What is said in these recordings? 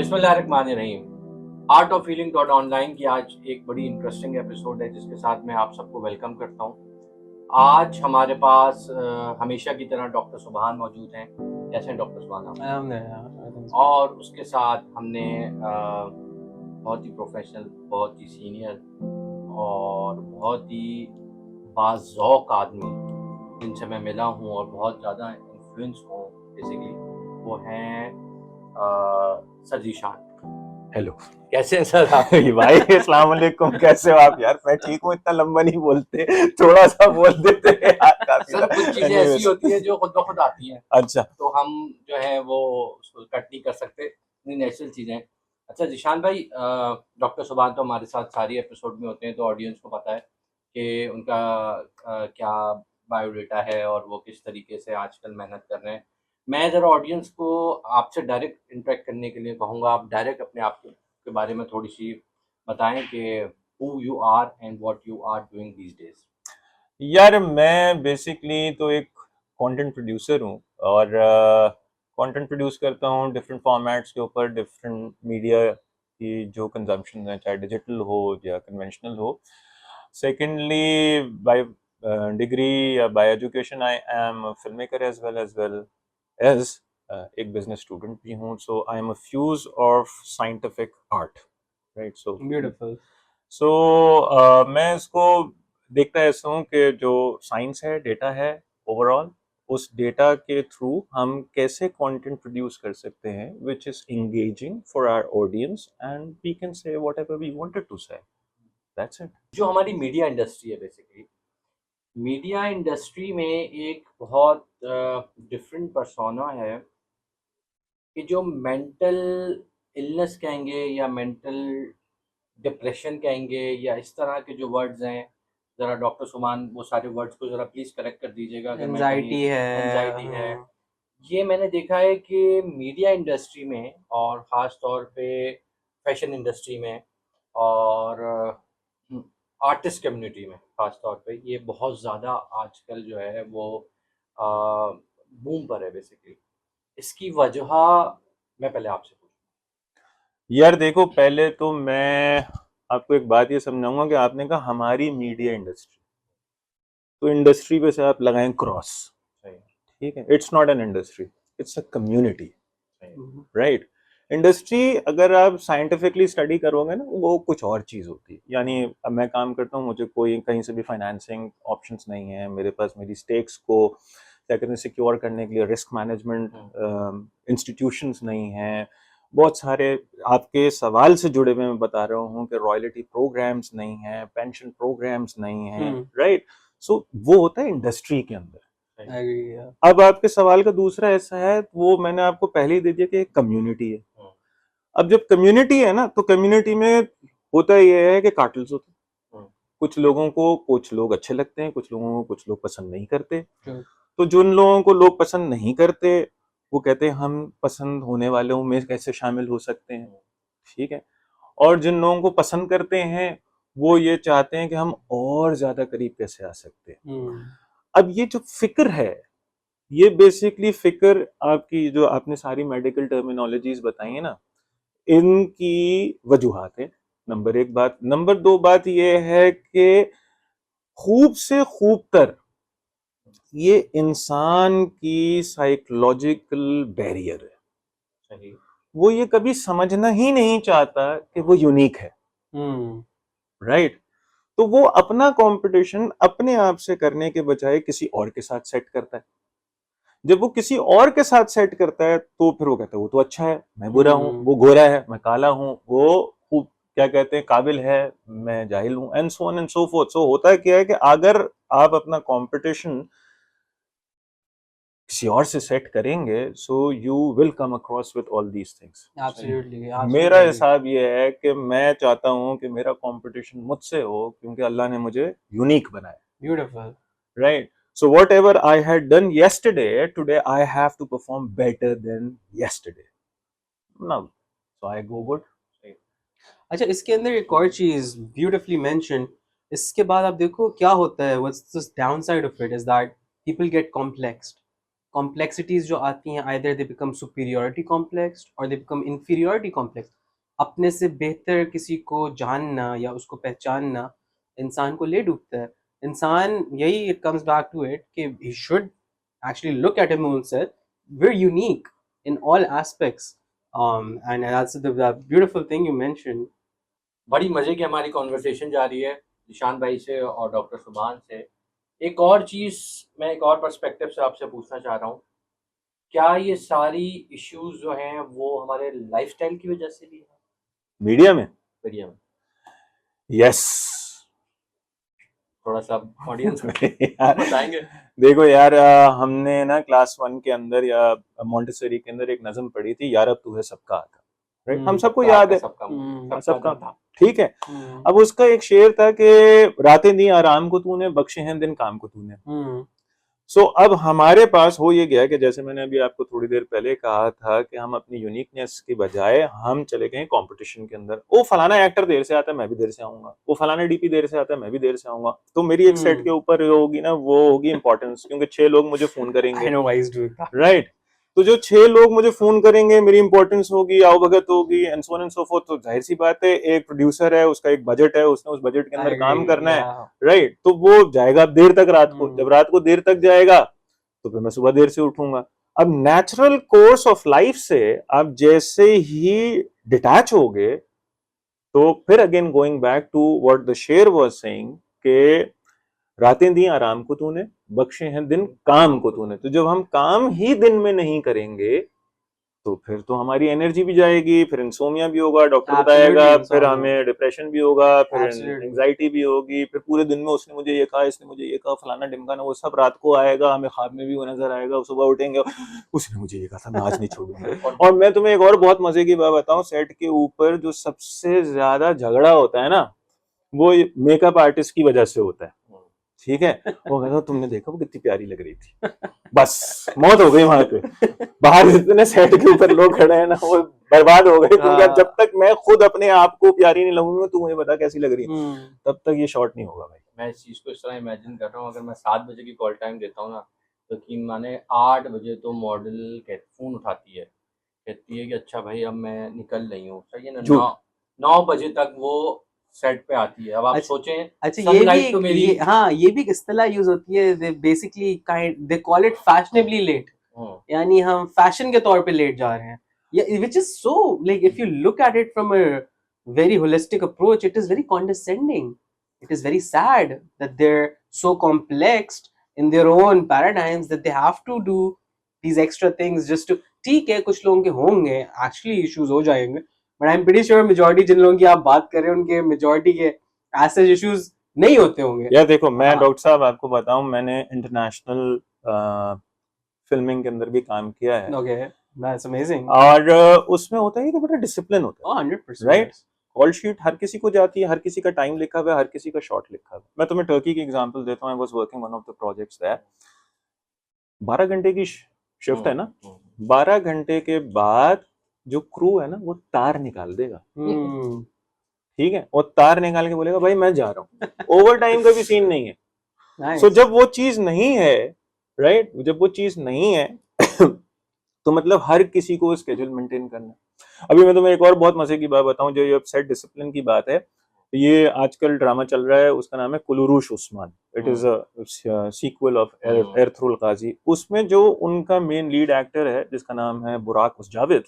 बिस्मिल्लाहिर्रहमानिर्रहीम। Art of feeling dot online की आज एक बड़ी इंटरेस्टिंग एपिसोड है जिसके साथ मैं आप सबको वेलकम करता हूँ। आज हमारे पास हमेशा की तरह डॉक्टर सुबहान मौजूद हैं। कैसे हैं डॉक्टर सुबहान आप? और उसके साथ हमने बहुत ही प्रोफेशनल, बहुत ही सीनियर और बहुत ही बाज़ौक़ आदमी जिनसे मैं मिला हूँ और बहुत ज़्यादा इन्फ्लुएंस हूँ बेसिकली, वो हैं सर ज़ीशान। हेलो। कैसे हैं सर आप? भाई अस्सलाम वालेकुम, कैसे हो आप? यार मैं ठीक हूँ, इतना लंबा नहीं बोलते, थोड़ा सा बोल देते हैं यार, काफी सर कुछ चीजें ऐसी होती है जो खुद ब खुद आती हैं, अच्छा तो हम जो है वो उसको कट नहीं कर सकते, इतनी नेचुरल चीजें हैं। अच्छा ज़ीशान भाई, डॉक्टर सुबहान तो हमारे साथ सारी एपिसोड में होते हैं, तो ऑडियंस को पता है कि उनका क्या बायोडाटा है और वो किस तरीके से आजकल मेहनत कर रहे हैं। मैं ज़रा ऑडियंस को आपसे डायरेक्ट इंटरेक्ट करने के लिए कहूँगा, आप डायरेक्ट अपने आप के बारे में थोड़ी-सी बताएँ कि who you are and what you are doing these days? यार मैं बेसिकली तो एक कंटेंट प्रोड्यूसर हूँ और कंटेंट प्रोड्यूस करता हूँ डिफरेंट फॉर्मेट्स के ऊपर, डिफरेंट मीडिया की जो कंजम्पशन है, चाहे डिजिटल हो या कन्वेंशनल हो। सेकेंडली, बाय डिग्री या by education I am film maker as एक बिजनेस स्टूडेंट भी हूँ, so I am a fuse of scientific art, right? So beautiful. मैं इसको देखता ऐसा हूँ कि जो साइंस है, डेटा है, ओवरऑल उस डेटा के थ्रू हम कैसे कंटेंट प्रोड्यूस कर सकते हैं which is engaging for our audience and we can say whatever we wanted to say. That's it. जो हमारी मीडिया इंडस्ट्री है बेसिकली, मीडिया इंडस्ट्री में एक बहुत डिफरेंट पर्सोना है कि जो मेंटल इलनेस कहेंगे या मेंटल डिप्रेशन कहेंगे या इस तरह के जो वर्ड्स हैं, ज़रा डॉक्टर सुमान वो सारे वर्ड्स को ज़रा प्लीज़ करेक्ट कर दीजिएगा अगर मैं कहीं एंजाइटी है। एंजाइटी है। ये मैंने देखा है कि मीडिया इंडस्ट्री में और ख़ास तौर पे फैशन इंडस्ट्री में और आर्टिस्ट कम्युनिटी में ख़ास तौर पे ये बहुत ज़्यादा आजकल जो है वो बूम पर है बेसिकली। इसकी वजह मैं पहले आपसे पूछूँ। यार देखो, पहले तो मैं आपको एक बात ये समझाऊंगा कि आपने कहा हमारी मीडिया इंडस्ट्री, तो इंडस्ट्री पे से आप लगाएं क्रॉस, सही, ठीक है? It's not an industry, it's a community, सही। राइट? इंडस्ट्री अगर आप साइंटिफिकली स्टडी करोगे ना, वो कुछ और चीज़ होती है। यानी अब मैं काम करता हूँ, मुझे कोई कहीं से भी फाइनेंसिंग ऑप्शंस नहीं है मेरे पास, मेरी स्टेक्स को क्या कहते हैं सिक्योर करने के लिए रिस्क मैनेजमेंट इंस्टीट्यूशंस नहीं हैं, बहुत सारे आपके सवाल से जुड़े हुए मैं बता रहा हूँ कि रॉयल्टी प्रोग्राम्स नहीं हैं, पेंशन प्रोग्राम्स नहीं हैं, राइट? सो वो होता है इंडस्ट्री के अंदर। अब आपके सवाल का दूसरा ऐसा है, वो मैंने आपको पहले ही दे दिया कि एक कम्युनिटी है। अब जब कम्युनिटी है ना, तो कम्युनिटी में होता ये है कि कार्टल्स होते हैं। कुछ लोगों को कुछ लोग अच्छे लगते हैं, कुछ लोगों को कुछ लोग पसंद नहीं करते। तो जिन लोगों को लोग पसंद नहीं करते वो कहते हैं हम पसंद होने वालों में कैसे शामिल हो सकते हैं, ठीक है? और जिन लोगों को पसंद करते हैं वो ये चाहते हैं कि हम और ज्यादा करीब कैसे आ सकते हैं। अब ये जो फिक्र है, ये बेसिकली फिक्र आपकी जो आपने सारी मेडिकल टर्मिनोलॉजीज बताई है ना, इनकी वजूहात है। नंबर एक बात। नंबर दो बात ये है कि खूब से खूब तर ये इंसान की साइकोलॉजिकल बैरियर है। सही। वो ये कभी समझना ही नहीं चाहता कि वो यूनिक है, राइट? तो वो अपना कंपटीशन अपने आप से करने के बजाय किसी और के साथ सेट करता है। जब वो किसी और के साथ सेट करता है तो फिर वो कहता है वो तो अच्छा है, मैं बुरा हूं, वो गोरा है, मैं काला हूं, वो खूब क्या कहते हैं काबिल है, मैं जाहिल हूं, and so on and so forth. So होता है क्या है कि अगर आप अपना कंपटीशन किसी और से सेट करेंगे, so you will come across with all these things. मेरा हिसाब ये है कि मैं चाहता हूं कि मेरा कंपटीशन मुझसे हो, क्योंकि अल्लाह ने मुझे यूनिक बनाया। Beautiful, right? So whatever I had done yesterday, today I have to perform better than yesterday. Now, so I go good. अच्छा इसके अंदर एक और चीज ब्यूटीफुली मेंशन, इसके बाद आप देखो क्या होता है, what's the downside of it is that people get complexed. complexities जो आती हैं, either they become superiority complex or they become inferiority complex. अपने से बेहतर किसी को जानना या उसको पहचानना इंसान को ले डूबता है. इंसान यही, it comes back to it कि he should actually look at him himself. We're unique in all aspects, and that's the beautiful thing you mentioned. बड़ी मजे की हमारी कॉन्वर्सेशन जा रही है निशान भाई से और डॉक्टर सुभान से. एक और चीज मैं एक और पर्सपेक्टिव से आपसे पूछना चाह रहा हूँ, क्या ये सारी इश्यूज जो हैं वो हमारे लाइफस्टाइल की वजह से भी है? मीडिया में मीडिया में यस. थोड़ा सा ऑडियंस में यार बताएंगे. देखो यार, हमने ना क्लास 1 के अंदर या मॉन्टेसरी के अंदर एक नज्म पढ़ी थी, यार अब तू है सबका आता. राइट, हम सबको याद है, सबका था, ठीक है. अब उसका एक शेर था कि रातें दी आराम को तूने, बख्शे हैं दिन काम को तूने. सो अब हमारे पास हो ये गया कि जैसे मैंने अभी आपको थोड़ी देर पहले कहा था कि हम अपनी यूनिकनेस की बजाय हम चले गए कंपटीशन के अंदर. वो फलाना एक्टर देर से आता है, मैं भी देर से आऊंगा. वो फलाना डीपी देर से आता है, मैं भी देर से आऊंगा. तो मेरी एक सेट के ऊपर होगी ना, वो होगी इंपॉर्टेंस, क्योंकि 6 लोग मुझे फोन करेंगे. I know why he's doing that. Right. तो जो 6 लोग मुझे फोन करेंगे, मेरी इंपॉर्टेंस होगी, आवभगत होगी, and so on and so fourth. तो जाहिर सी बात है, एक प्रोड्यूसर है, उसका एक बजट है, उसने उस बजट के अंदर काम करना है. राइट. तो वो जाएगा देर तक रात को. जब रात को देर तक जाएगा तो फिर मैं सुबह देर से उठूंगा. अब नेचुरल कोर्स ऑफ लाइफ से आप जैसे ही डिटैच हो गए, तो फिर again going back to what the शेर वाज सेइंग कि रातें दी आराम को तूने, बख्शे हैं दिन काम को तूने. तो जब हम काम ही दिन में नहीं करेंगे तो फिर तो हमारी एनर्जी भी जाएगी, फिर इंसोमिया भी होगा, डॉक्टर बताएगा, फिर हमें डिप्रेशन भी होगा, फिर एंजाइटी भी होगी, फिर पूरे दिन में उसने मुझे ये कहा, इसने मुझे ये कहा, फलाना ढिमकाना, वो सब रात को आएगा, हमें ख्वाब में भी वो नजर आएगा. सुबह उठेंगे, उसने मुझे ये कहा था, मैं आज नहीं छोड़ूंगा. और मैं तुम्हें एक और बहुत मजे की बात बताऊं, सेट के ऊपर जो सबसे ज्यादा झगड़ा होता है ना, वो मेकअप आर्टिस्ट की वजह से होता है. ठीक है. वो कहता तुमने देखा वो कितनी प्यारी लग रही थी, बस मौत हो गई वहां पे. बाहर इतने सेट के ऊपर लोग खड़े हैं ना, वो बर्बाद हो गए, क्योंकि जब तक मैं खुद अपने आप को प्यारी नहीं लगूंगा, तू मुझे बता कैसी लग रही है, तब तक ये शॉट नहीं होगा भाई. मैं इस चीज को इस तरह इमेजिन कर रहा हूँ, अगर मैं 7 बजे की कॉल टाइम देता हूँ ना, तो कि माने 8 बजे तो मॉडल फोन उठाती है, कहती है कि अच्छा भाई अब मैं निकल रही हूँ, सही है ना. 9 बजे तक वो सेट पे आती है. अब आप सोचें. अच्छा, ये भी तो मेरी ये भी इस्तेलाह यूज होती है. They basically they call it fashionably late. यानी हम फैशन के तौर पे लेट जा रहे हैं. Which is so like, if you look at it from a very holistic approach, it is very condescending. It is very sad that they're so complexed in their own paradigms that they have to do these extra things just to. ठीक है, कुछ लोगों के होंगे actually issues हो जाएंगे, but I am pretty sure majority जिन लोगों की आप बात कर रहे हैं उनके मेजॉरिटी के ऐसे इश्यूज नहीं होते होंगे. यार देखो, मैं डॉक्टर साहब आपको बताऊं, मैंने इंटरनेशनल फिल्मिंग के अंदर भी काम किया है. Okay, that's amazing. और उसमें होता है कि बड़ा डिसिप्लिन होता है. 100%. राइट. कॉल शीट हर किसी को जाती है, हर किसी का टाइम लिखा हुआ है, हर किसी का शॉट लिखा हुआ है. मैं तुम्हें टर्की की एग्जांपल देता हूं. I was working one of the projects there. 12 घंटे की शिफ्ट है ना. 12 घंटे के बाद जो क्रू है ना, वो तार निकाल देगा. ठीक है. और तार निकाल के बोलेगा भाई मैं जा रहा हूँ. ओवर टाइम का भी सीन नहीं है. सो जब वो चीज नहीं है, राइट, जब वो चीज नहीं है तो मतलब हर किसी को स्केड्यूल मेंटेन करना है. अभी मैं तुम्हें एक और बहुत मजे की बात बताऊं, जो ये सेट डिसिप्लिन की बात है. ये आजकल ड्रामा चल रहा है, उसका नाम है Kurulus Osman. It is a sequel of Ertugrul Ghazi. उसमें जो उनका मेन लीड एक्टर है, जिसका नाम है बुराक उसजाविद,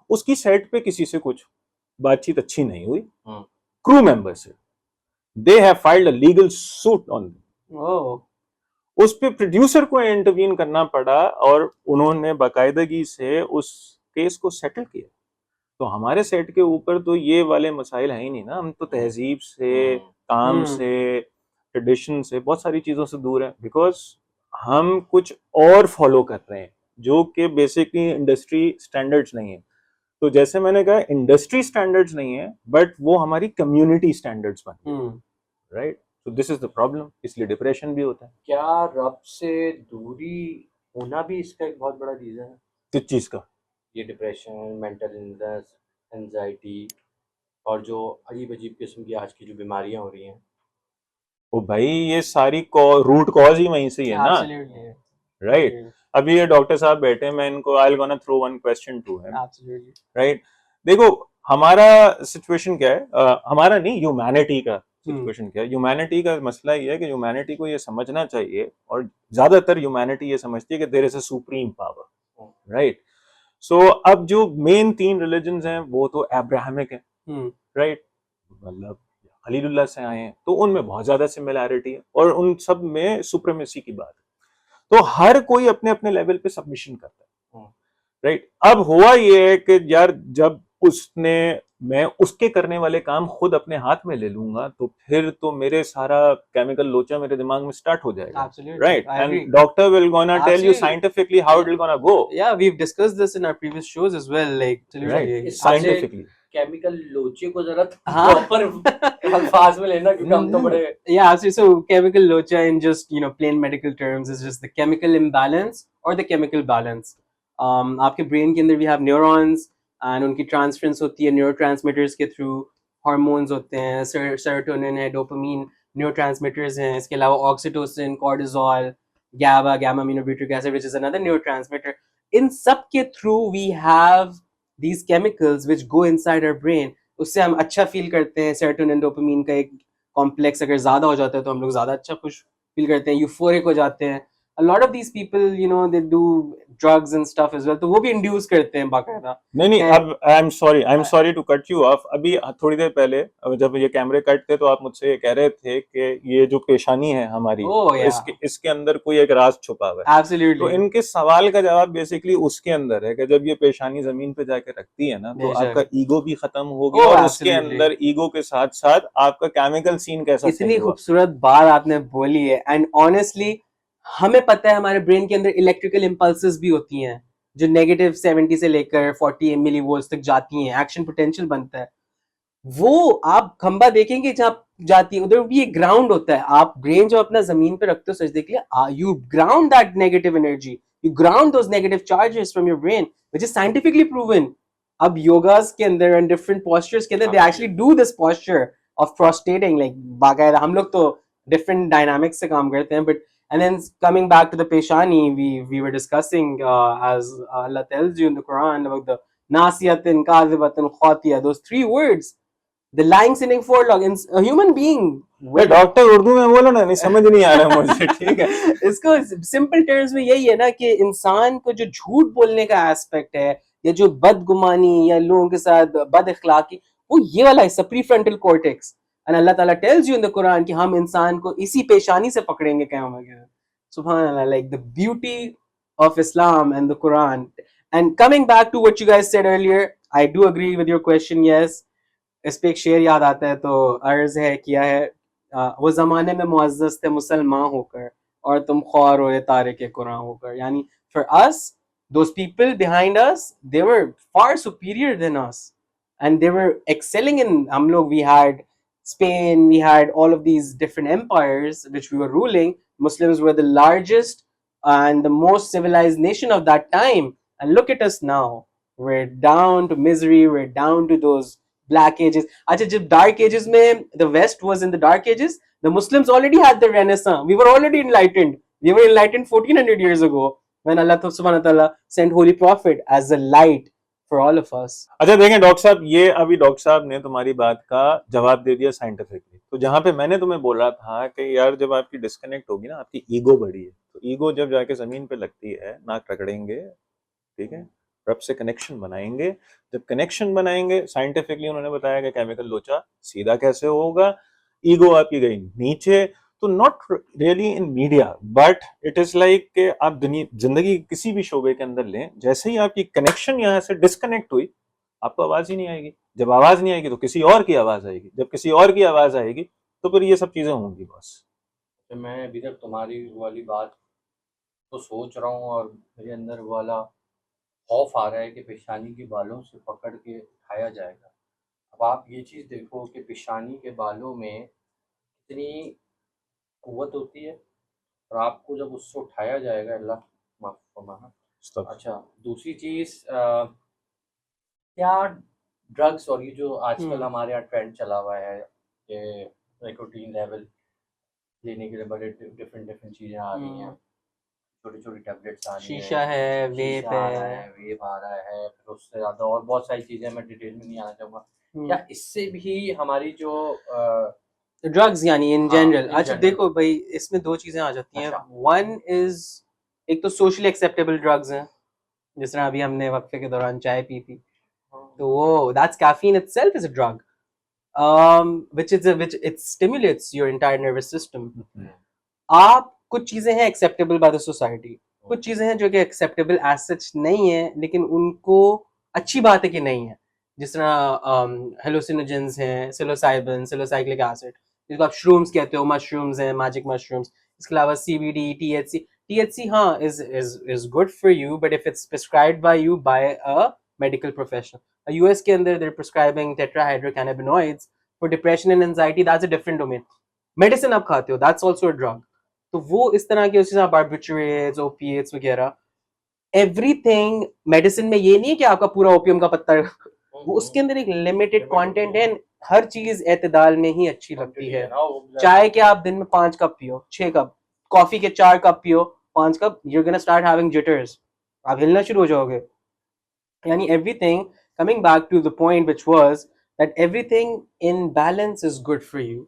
उसकी सेट पे किसी से कुछ बातचीत अच्छी नहीं हुई. क्रू मेंबर से they have filed a legal suit on. उस पे प्रोड्यूसर को इंटरवीन करना पड़ा और उन्होंने बाकायदगी से उस केस को सेटल किया. तो हमारे सेट के ऊपर तो ये वाले मसाइल है ही नहीं ना. हम तो तहजीब से, काम से, ट्रेडिशन से, बहुत सारी चीजों से दूर हैं, बिकॉज हम कुछ और फॉलो कर रहे हैं जो कि बेसिकली इंडस्ट्री स्टैंडर्ड्स नहीं है. तो जैसे मैंने कहा, इंडस्ट्री स्टैंडर्ड्स नहीं है, बट वो हमारी कम्युनिटी स्टैंडर्ड्स बन गए. राइट. तो दिस इज द प्रॉब्लम. इसलिए डिप्रेशन भी होता है. क्या रब से दूरी होना भी इसका एक बहुत बड़ा रीजन है? किस चीज का? ये डिप्रेशन, मेंटल इलनेस, एंजाइटी और जो अजीब अजीब किस्म की आज की जो बीमारियां हो रही हैं. ओ भाई, ये सारी रूट कॉज ही वहीं से ही है ना. राइट. अभी ये डॉक्टर साहब बैठे हैं, मैं इनको I gonna throw one question to him, Absolutely. Right? देखो हमारा सिचुएशन क्या है, हमारा नहीं, ह्यूमैनिटी का सिचुएशन क्या है। ह्यूमैनिटी का मसला ये है कि ह्यूमैनिटी को ये समझना चाहिए, और ज्यादातर ह्यूमैनिटी ये समझती है कि there is a supreme power, right? So अब जो मेन 3 रिलीजन्स हैं वो तो अब्राहमिक है, राइट? मतलब खलीलुल्लाह से आए हैं, तो उनमें बहुत ज्यादा सिमिलैरिटी है, और उन सब में सुप्रीमेसी की बात है। तो हर कोई अपने अपने लेवल पे सबमिशन करता है, राइट? अब हुआ ये है कि यार जब उसने, मैं उसके करने वाले काम खुद अपने हाथ में ले लूंगा, तो फिर तो मेरे सारा केमिकल लोचा मेरे दिमाग में स्टार्ट हो जाएगा, right? And doctor will gonna tell you scientifically how it will gonna go. Yeah, we've discussed this in our previous shows as well, like right, scientifically. Chemical लोचे को जरा हाँ। प्रॉपर अल्फाज में लेना, क्योंकि हम तो बड़े Yeah, so chemical locha in just plain medical terms is just the chemical imbalance or the chemical balance. आपके brain के अंदर we have neurons and उनकी transference होती है neurotransmitters के through, hormones होते हैं, serotonin है, dopamine neurotransmitters हैं, इसके अलावा oxytocin, cortisol, GABA, gamma aminobutyric acid, which is another neurotransmitter. In सब के through we have these chemicals which go inside our brain. उससे हम अच्छा फील करते हैं, सेरोटोनिन डोपामिन का एक कॉम्प्लेक्स अगर ज्यादा हो जाता है तो हम लोग ज्यादा अच्छा खुश फील करते हैं, यूफोरिक हो जाते हैं. A lot of these people, they do drugs and stuff as well, तो वो भी इंड्यूस करते हैं बाकायदा. नहीं, अब I am sorry to cut you off. अभी थोड़ी देर पहले जब ये कैमरे कट थे तो आप मुझसे ये कह रहे थे कि ये जो पेशानी है हमारी, इसके अंदर कोई एक राज छुपा हुआ है. Absolutely. तो इनके सवाल का जवाब बेसिकली उसके अंदर है कि जब ये पेशानी जमीन पे जाके रखती है ना, तो आपका ईगो भी खत्म हो गया, और उसके अंदर ईगो के साथ साथ आपका केमिकल सीन कैसा. इतनी खूबसूरत बात आपने बोली है. एंड ऑनेस्टली हमें पता है हमारे ब्रेन के अंदर इलेक्ट्रिकल इम्पल्सेस भी होती हैं जो नेगेटिव 70 से लेकर 40 मिलीवोल्ट्स तक जाती हैं, एक्शन पोटेंशियल बनता है. वो आप खंबा देखेंगे जहाँ जाती है, उधर भी एक ग्राउंड होता है. आप ब्रेन जो अपना जमीन पे रखते हो, सच देखिए, you ground that negative energy, you ground those negative charges from your brain, which is scientifically proven. अब योगास के अंदर एंड डिफरेंट पोस्चर्स के अंदर they actually do this posture of prostrating, like बाकायदा. हम लोग तो डिफरेंट डायनामिक्स से काम करते हैं, but and then coming back to the peshani, we were discussing as Allah tells you in the Quran about the nasiyatin, kadhibatin, khatiya, those 3 words, the lying, sinning forelock in a human being. Doctor Urdu में बोलो ना, नहीं समझ नहीं आ रहा मुझे. ठीक है, इसको सिंपल टर्म्स में यही है ना कि इंसान को जो झूठ बोलने का एस्पेक्ट है, या जो बदगुमानी या लोगों के साथ बद इखलाकी, वो ये वाला है, prefrontal cortex. And Allah Ta'ala tells you in the Quran कि हम इंसान को इसी पेशानी से पकड़ेंगे क़यामत के दिन. Subhan Allah, like the beauty of Islam and the Quran. And coming back to what you guys said earlier, I do agree with your question. Yes, इस पे एक शेर याद आता है, तो अर्ज है किया है, वो जमाने में मुअज़्ज़ज़ थे मुसलमान होकर, और तुम ख्वार हो तारे के कुरान होकर. यानी for us, those people behind us, they were far superior than us, and they were excelling in. हम लोग, we had Spain, we had all of these different empires which we were ruling. Muslims were the largest and the most civilized nation of that time. And look at us now. We're down to misery. We're down to those black ages. Acha, jab dark ages mein, the West was in the dark ages, the Muslims already had the Renaissance. We were already enlightened. We were enlightened 1400 years ago when Allah subhanahu wa ta'ala sent Holy Prophet as a light for all of us. अच्छा देखें doctor साहब, ये अभी doctor साहब ने तुम्हारी बात का जवाब दे दिया साइंटिफिकली. तो जहां पे मैंने तुम्हें बोल रहा था कि यार जब आपकी डिस्कनेक्ट होगी ना, आपकी ईगो बढ़ी है, तो ईगो जब जाके जमीन पे लगती है, नाक रगड़ेंगे, ठीक है, रब से कनेक्शन बनाएंगे. जब कनेक्शन बनाएंगे, साइंटिफिकली उन्होंने बताया कि केमिकल लोचा सीधा कैसे होगा, ईगो आपकी गई नीचे. तो not really in media, but it is like कि आप जिंदगी किसी भी शोबे के अंदर लें, जैसे ही आपकी कनेक्शन यहाँ से डिस्कनेक्ट हुई, आपको आवाज ही नहीं आएगी. जब आवाज नहीं आएगी तो किसी और की आवाज आएगी. जब किसी और की आवाज आएगी तो फिर ये सब चीजें होंगी. बस मैं अभी तक तुम्हारी वाली बात तो सोच रहा हूँ, और मेरे अंदर वाला खौफ आ रहा है कि पेशानी के बालों से पकड़ के उठाया जाएगा. अब आप ये चीज़ देखो कि पेशानी के बालों में कितनी कुव्वत होती है, और आपको जब उससे उठाया जाएगा, अल्लाह माफ़ फरमाना. अच्छा, दूसरी चीज़, क्या ड्रग्स और ये जो आजकल हमारे यहाँ ट्रेंड चला हुआ है कि निकोटीन लेवल लेने के लिए बड़े डिफरेंट चीज़ें आ रही हैं, छोटी छोटी टैबलेट्स आ रही शीशा है, वेप शीशा आ रहा है। है, वेप आ रहा है, फिर उससे ज़्यादा और बहुत सारी चीज़ें, मैं डिटेल में नहीं आना चाहूँगा। क्या इससे भी हमारी जो ड्रग्स यानी इन हाँ, जनरल। in अच्छा general। देखो भाई, इसमें दो चीजें आ जाती हैं। अच्छा। वन इज, एक तो सोशली एक्सेप्टेबल ड्रग्स हैं, जिस तरह अभी हमने वक्फे के दौरान चाय पी थी, तो वो that's caffeine itself is a drug, which it stimulates your entire nervous system. आप कुछ चीजें हैं एक्सेप्टेबल बाय द सोसाइटी, कुछ चीजें हैं जो कि एक्सेप्टेबल एज सच नहीं है, लेकिन उनको अच्छी बात है कि नहीं है। जिस तरह हेलोसिनोजेंस हैं, सिलोसाइबिन, सिलोसाइक्लिक एसिड, जिसको आप श्रूम्स कहते हो, मशरूम्स हैं, मैजिक मशरूम्स। इसके अलावा सीबीडी, टीएचसी। टीएचसी हाँ is good for you, but if it's prescribed by you by a medical professional. US के अंदर they're prescribing tetrahydrocannabinoids for depression and anxiety, that's a different domain. Medicine आप खाते हो, that's also a drug. तो वो इस तरह के उसी तरह बार्बिट्रेट्स, ओपिएट्स वगैरह, एवरीथिंग मेडिसिन में ये नहीं है कि आपका पूरा ओपियम का पत्ता वो उसके अंदर एक लिमिटेड कंटेंट है। हर चीज एतदाल में ही अच्छी लगती है। चाय के आप दिन में 5 कप पियो, 6 कप, कॉफी के 4 कप पियो, 5 cup, you're gonna start having jitters, आप हिलना शुरू हो जाओगे। यानी everything, coming back to the point which was that everything in balance is good for you.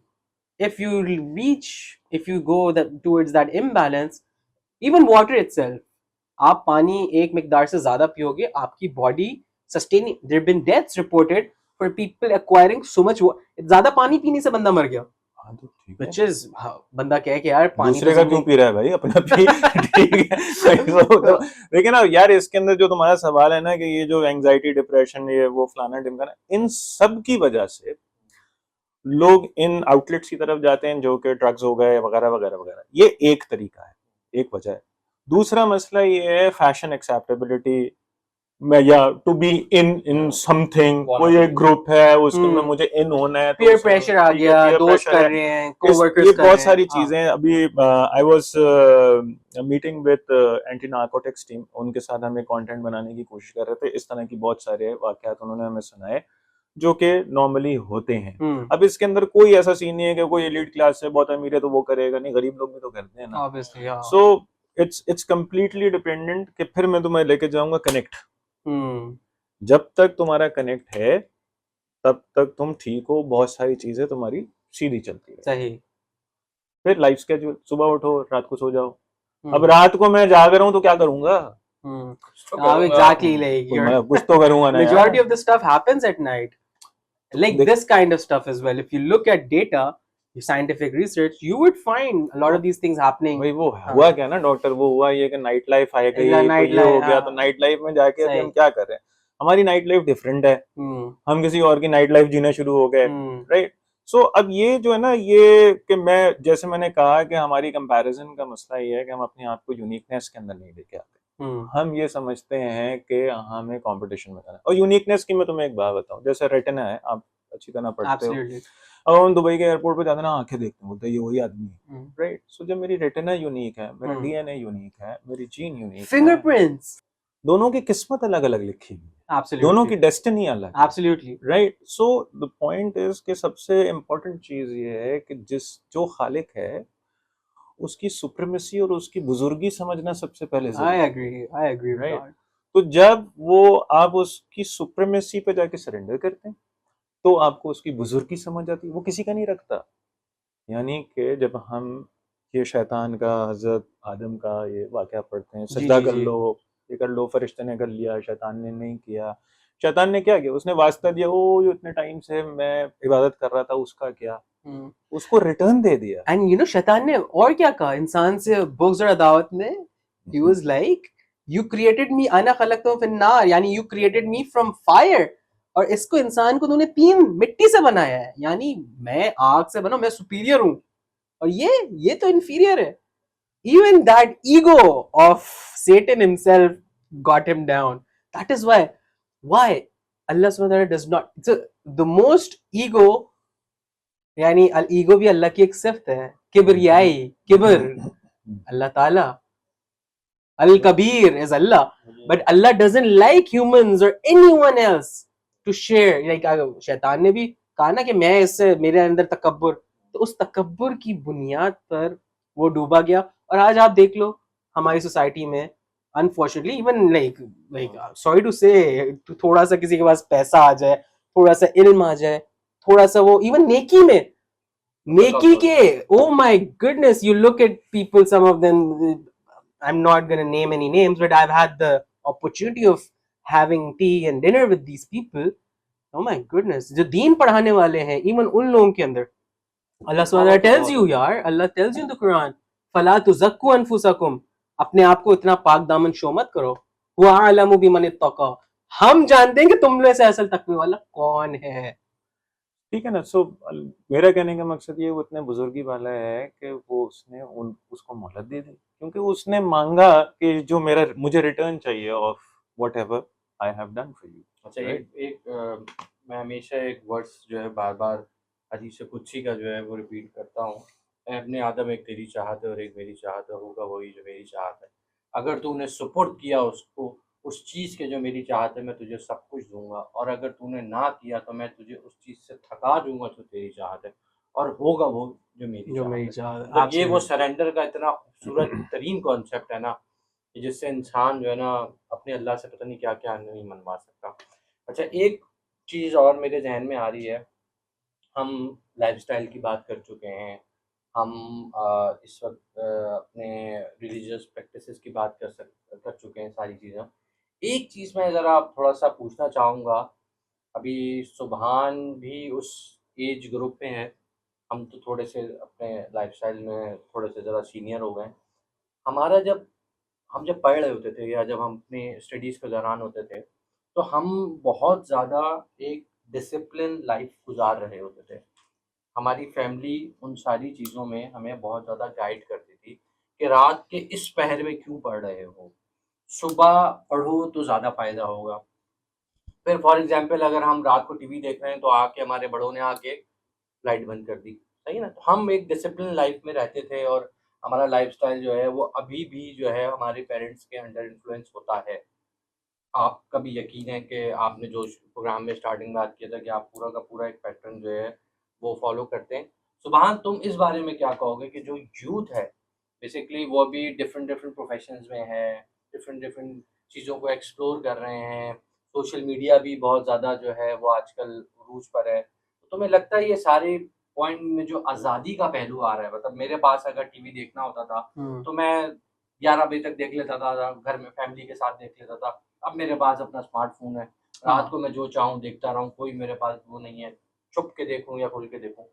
If you go towards that imbalance, even water itself, आप पानी एक मिकदार से ज्यादा पियोगे, आपकी body sustaining, there been deaths reported for people acquiring so much, ज्यादा पानी पीने से बंदा मर गया। हाँ तो ठीक है, व्हिच इज बंदा कहे कि यार पानी दूसरे तो का क्यों पी रहा है भाई, अपना पी। ठीक है तो लेकिन ना यार, इसके अंदर जो तुम्हारा सवाल है ना कि ये जो एंजाइटी, डिप्रेशन, ये वो फलाना ढिमकाना, इन सब की वजह से लोग इन आउटलेट्स की तरफ जाते हैं जो कि ड्रग्स हो गए वगैरह वगैरह वगैरह। ये एक तरीका है, एक वजह है। दूसरा मसला ये है फैशन एक्सेप्टेबिलिटी में, या टू बी इन समथिंग, कोई एक ग्रुप है उसके में मुझे इन होना है, पीयर प्रेशर आ गया, दोस्त कर रहे हैं, कोवर्कर्स ये कर रहे बहुत हैं। सारी चीजें। अभी I was meeting with anti narcotics team, उनके साथ हमें कंटेंट बनाने की कोशिश कर रहे थे। इस तरह की बहुत सारे वाकयात उन्होंने हमें सुनाए जो कि नॉर्मली होते हैं। अब इसके अंदर कोई ऐसा सीन नहीं है कि कोई एलीट क्लास है, बहुत अमीर है तो वो करेगा नहीं, गरीब लोग भी तो करते हैं ना। Obviously so it's completely dependent कि फिर मैं तुम्हें लेके जाऊंगा कनेक्ट। जब तक तुम्हारा कनेक्ट है तब तक तुम ठीक हो, बहुत सारी चीजें तुम्हारी सीधी चलती है। सही। फिर लाइफ स्केड्यूल, सुबह उठो, रात को सो जाओ। अब रात को मैं जाग रहा हूँ तो क्या करूंगा? Exactly, like मैं कुछ तो करूंगा ना। majority of the stuff happens at night, like this kind of stuff as well. If you look at data, scientific research, you would find a lot of these things happening. भाई वो हुआ क्या ना डॉक्टर, वो हुआ ये कि night life आ गई, तो ये हो गया, तो नाइट लाइफ में जाके अभी हम क्या कर रहे हैं? हमारी नाइट लाइफ डिफरेंट है, हम किसी और की नाइट लाइफ जीना शुरू हो गए, राइट? सो अब ये जो है ना, ये कि मैं जैसे मैंने कहा कि हमारी कंपैरिजन का मसला ये है कि हम अपने आप को यूनिकनेस के अंदर नहीं लेके आते। हम ये समझते हैं कि हमें कंपटीशन में करना है। और यूनिकनेस की मैं तुम्हें एक बात बताऊं, जैसे रेटिना है, आप अच्छी तरह पढ़ते हो। अब हम दुबई के एयरपोर्ट पे जाते हैं ना, आंखें देखते हैं, बोलते हैं ये वही आदमी है, राइट? सो जब मेरी रेटिना यूनिक है, मेरा डीएनए यूनिक है, मेरी जीन यूनिक है, फिंगरप्रिंट्स, दोनों की किस्मत अलग अलग लिखी हुई है, दोनों की डेस्टिनी अलग है, absolutely, right? So the point is कि सबसे इम्पोर्टेंट चीज ये है कि जो खालिक है उसकी सुप्रीमेसी और उसकी बुजुर्गी समझना सबसे पहले I agree with that. तो जब वो आप उसकी सुप्रीमेसी पे जाके सरेंडर करते हैं तो आपको उसकी बुजुर्गी समझ आती है, वो किसी का नहीं रखता। यानी कि जब हम ये शैतान का, हजरत आदम का ये वाकया पढ़ते हैं, सजदा कर लो, ये कर लो, फरिश्ते ने कर लिया, शैतान ने नहीं किया। शैतान ने क्या किया? उसने वास्ता दिया, ओ जो इतने टाइम से मैं इबादत कर रहा था उसका क्या, उसको रिटर्न दे दिया। एंड यू नो शैतान ने और क्या कहा इंसान से बुग़्ज़ और अदावत में? He was like, you created मी, अना खलक़तहु फिन नार, यानी you created me from fire, और इसको इंसान को तूने 3 मिट्टी से बनाया है, यानी मैं आग से बना, मैं सुपीरियर हूं, और ये तो इंफीरियर है। Even that ego of Satan himself got him down. That is why Allah subhanahu wa ta'ala does not, the most ego, यानी ईगो भी अल्लाह की एक सिफ्त है, किबरियाई, किबर अल्लाह ताला, अल Kabir is Allah, but Allah doesn't like humans or anyone else to share. Like शैतान ने भी कहा ना कि मैं इससे, मेरे अंदर तकब्बुर, तो उस तकब्बुर की बुनियाद पर वो डूबा गया। और आज आप देख लो, हमारी सोसाइटी में unfortunately even like sorry to say थोड़ा सा किसी के पास पैसा आ जाए, थोड़ा सा इल्म आ जाए, थोड़ा सा वो इवन नेकी में नेकी के oh my goodness, you look at people, some of them, I'm not going to name any names, but I've had the opportunity of having tea and dinner with these people. Oh my goodness, जो दीन पढ़ाने वाले हैं even उन लोगों के अंदर अल्लाह सुब्हानहू व तआला tells you यार, अल्लाह tells you in the Quran, फला तुज़क्कु अनफुसकुम, अपने आप को इतना पाक दामन शो मत करो, हुआ अअलमु बिमन इत्तका, हम जानते हैं कि तुम में से असल तकवे वाला कौन है। ठीक है ना। सो मेरा कहने का मकसद ये वो इतने बुजुर्गी वाला है कि वो उसने उसको मोहलत दे दी, क्योंकि उसने मांगा कि जो मेरा मुझे रिटर्न चाहिए of what ever I have done for you. अच्छा, मैं हमेशा एक वर्ड्स जो है बार बार हदीस कुदसी का जो है वो रिपीट करता हूँ, मैं अपने आदम एक तेरी चाहत है और एक मेरी चाहत है, होगा वही जो मेरी चाहत है। अगर तूने सुपुर्द किया उसको, उस चीज़ के जो मेरी चाहत है, मैं तुझे सब कुछ दूंगा, और अगर तूने ना किया तो मैं तुझे उस चीज़ से थका दूंगा जो तेरी चाहत है, और होगा वो जो मेरी चाहत है। मतलब ये वो सरेंडर का इतना खूबसूरत तरीन कॉन्सेप्ट है ना, कि जिससे इंसान जो है ना अपने अल्लाह से पता नहीं क्या क्या नहीं मनवा सकता। अच्छा, एक चीज़ और मेरे जहन में आ रही है, हम लाइफस्टाइल की बात कर चुके हैं, हम इस वक्त अपने रिलीजियस प्रैक्टिसेस की बात कर चुके हैं, सारी चीज़ें। एक चीज़ मैं ज़रा थोड़ा सा पूछना चाहूँगा, अभी सुबहान भी उस एज ग्रुप में है, हम तो थोड़े से अपने लाइफस्टाइल में थोड़े से ज़रा सीनियर हो गए। हमारा जब हम जब पढ़ रहे होते थे या जब हम अपनी स्टडीज़ के दौरान होते थे, तो हम बहुत ज़्यादा एक डिसिप्लिन लाइफ गुजार रहे होते थे। हमारी फैमिली उन सारी चीज़ों में हमें बहुत ज़्यादा गाइड करती थी कि रात के इस पहर में क्यों पढ़ रहे हो, सुबह पढ़ो तो ज़्यादा फ़ायदा होगा। फिर फॉर एग्ज़ाम्पल अगर हम रात को टीवी देख रहे हैं तो आके हमारे बड़ों ने आके लाइट बंद कर दी, सही है ना? तो हम एक डिसिप्लिन लाइफ में रहते थे, और हमारा लाइफ़स्टाइल जो है वो अभी भी जो है हमारे पेरेंट्स के अंडर इन्फ्लुएंस होता है। आपका भी यकीन है कि आपने जो प्रोग्राम में स्टार्टिंग में बात किया था कि आप पूरा का पूरा एक पैटर्न जो है वो फॉलो करते हैं। सुभान, तुम इस बारे में क्या कहोगे कि जो यूथ है बेसिकली वो अभी डिफरेंट डिफरेंट प्रोफेशंस में है, डिफरेंट डिफरेंट चीज़ों को एक्सप्लोर कर रहे हैं, सोशल मीडिया भी बहुत ज़्यादा जो है वो आजकल अरूज पर है। तो तुम्हें लगता है ये सारे पॉइंट में जो आज़ादी का पहलू आ रहा है, मतलब मेरे पास अगर टीवी देखना होता था तो मैं 11 बजे तक देख लेता था, घर में फैमिली के साथ देख लेता था। अब मेरे पास अपना स्मार्टफ़ोन है, रात को मैं जो चाहूँ देखता रहूँ, कोई मेरे पास वो नहीं है, छुप के देखूँ या खुल के देखूँ।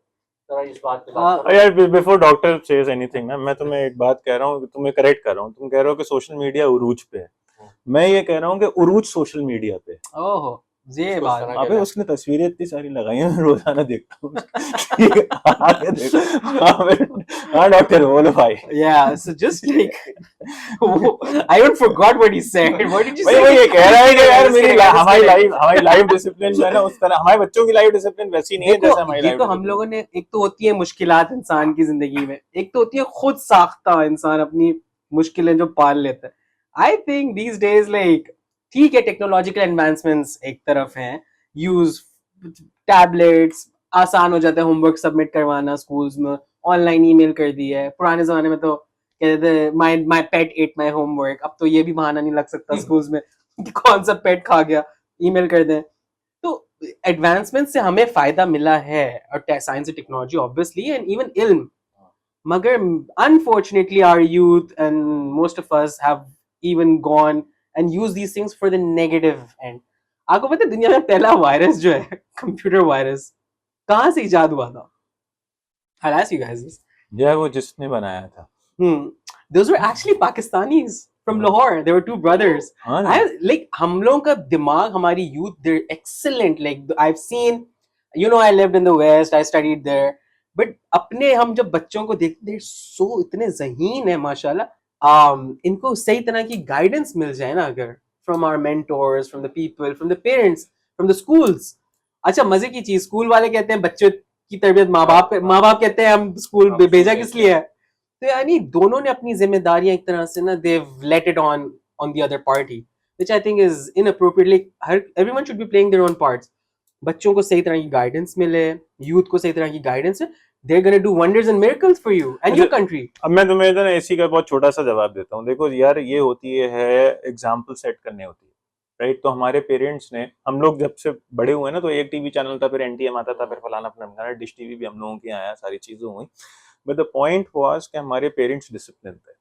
ज़रा इस बात पे बात करो। यार बिफोर डॉक्टर सेज एनीथिंग ना, मैं तुम्हें एक बात कह रहा हूँ, तुम्हें करेक्ट कर रहा हूँ। तुम कह रहे हो कि सोशल मीडिया उरूज पे है, मैं ये कह रहा हूँ कि उरूज सोशल मीडिया पे। ओहो, ये इसको बात सुना अबे क्या उसने तस्वीरें इतनी सारी लगाई हैं, मैं रोजाना देखता हूँ। आगे देखो। हाँ डॉक्टर बोलो भाई। yeah, so just like I even forgot what he said. What did you भाई say? वो ये कह रहा है कि यार Just kidding, I'm just हमारी लाइफ डिसिप्लिन जो है ना, उस तरह हमारे बच्चों की लाइफ डिसिप्लिन वैसी नहीं है देखो, जैसे हमारी ये लाइफ तो हम लोगों ने, एक तो होती है मुश्किलात इंसान की जिंदगी में, एक तो होती है खुद साख्ता इंसान अपनी मुश्किलें जो पाल लेता है। I think these days like ठीक है, टेक्नोलॉजिकल एडवांसमेंट्स एक तरफ हैं, यूज टैबलेट्स, आसान हो जाता है होमवर्क सबमिट करवाना, स्कूल्स में ऑनलाइन ईमेल कर दी है। पुराने जमाने में तो कहते थे my pet at my homework, अब तो ये भी बहाना नहीं लग सकता स्कूल्स में कि कौन सा पेट खा गया, ईमेल कर दें। तो एडवांसमेंट से हमें फायदा मिला है, और science and technology obviously, and even इल्म, मगर unfortunately our youth and most of us have even gone and use these things for the negative end. आपको पता है दुनिया में पहला वायरस जो है कंप्यूटर वायरस कहाँ से इजाद हुआ था? I'll ask you guys this. जो है वो जिसने बनाया था। Those were actually Pakistanis from Lahore. They were two brothers. हाँ ना? Like हम लोगों का दिमाग, हमारी youth, they're excellent. Like I've seen, you know, I lived in the West, I studied there. But अपने हम जब बच्चों को देखते हैं, so इतने ज़हीन है माशाल्लाह। इनको सही तरह की guidance मिल जाए ना अगर, from our mentors, from the people, from the parents, from the schools. अच्छा, मजे की चीज, स्कूल वाले कहते हैं बच्चों की तरबियत माँ बाप कहते हैं हम स्कूल भेजा किस लिए है। तो यानी दोनों ने अपनी जिम्मेदारियां एक तरह से ना, they've let it on the other party, which I think is inappropriate. Like everyone should be playing their own parts. बच्चों को सही तरह की गाइडेंस मिले, यूथ को सही तरह की गाइडेंस है, they're going to do wonders and miracles for you and your country. अब मैं तुम्हें ना इसी का बहुत छोटा सा जवाब देता हूँ। देखो यार, ये होती है एग्जाम्पल सेट करने होती है, राइट? तो हमारे पेरेंट्स ने, हम लोग जब से बड़े हुए ना, तो एक टीवी चैनल था, फिर एनटीएम आता था, फिर फलाना फलाना, डिश टीवी भी हम लोगों की आया, सारी चीजें हुई। बट द पॉइंट वाज कि हमारे पेरेंट्स डिसिप्लिन थे,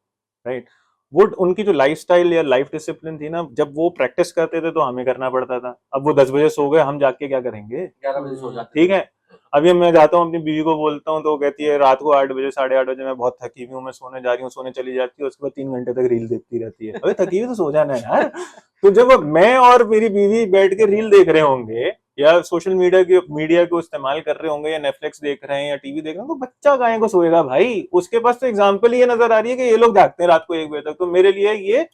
राइट? वो उनकी जो लाइफस्टाइल या लाइफ डिसिप्लिन थी ना, जब वो प्रैक्टिस करते थे तो हमें करना पड़ता था। अब वो 10 बजे सो गए, हम जाके क्या करेंगे? 11 बजे सो जाते। ठीक है। अभी मैं जाता हूँ अपनी बीवी को बोलता हूँ, तो वो कहती है रात को 8 बजे 8:30 बजे मैं बहुत थकी हुई हूँ, मैं सोने जा रही हूँ, सोने चली जाती है, उसके बाद 3 घंटे तक रील देखती रहती है। अबे थकी हुई तो सो जाना है यार। तो जब मैं और मेरी बीवी बैठ के रील देख रहे होंगे या सोशल मीडिया को इस्तेमाल कर रहे होंगे या नेटफ्लिक्स देख रहे हैं या टीवी देख रहे हैं, तो बच्चा गाय को सोएगा भाई? उसके पास तो एग्जाम्पल ये नजर आ रही है कि ये लोग जागते हैं रात को 1 बजे तक, तो मेरे लिए ये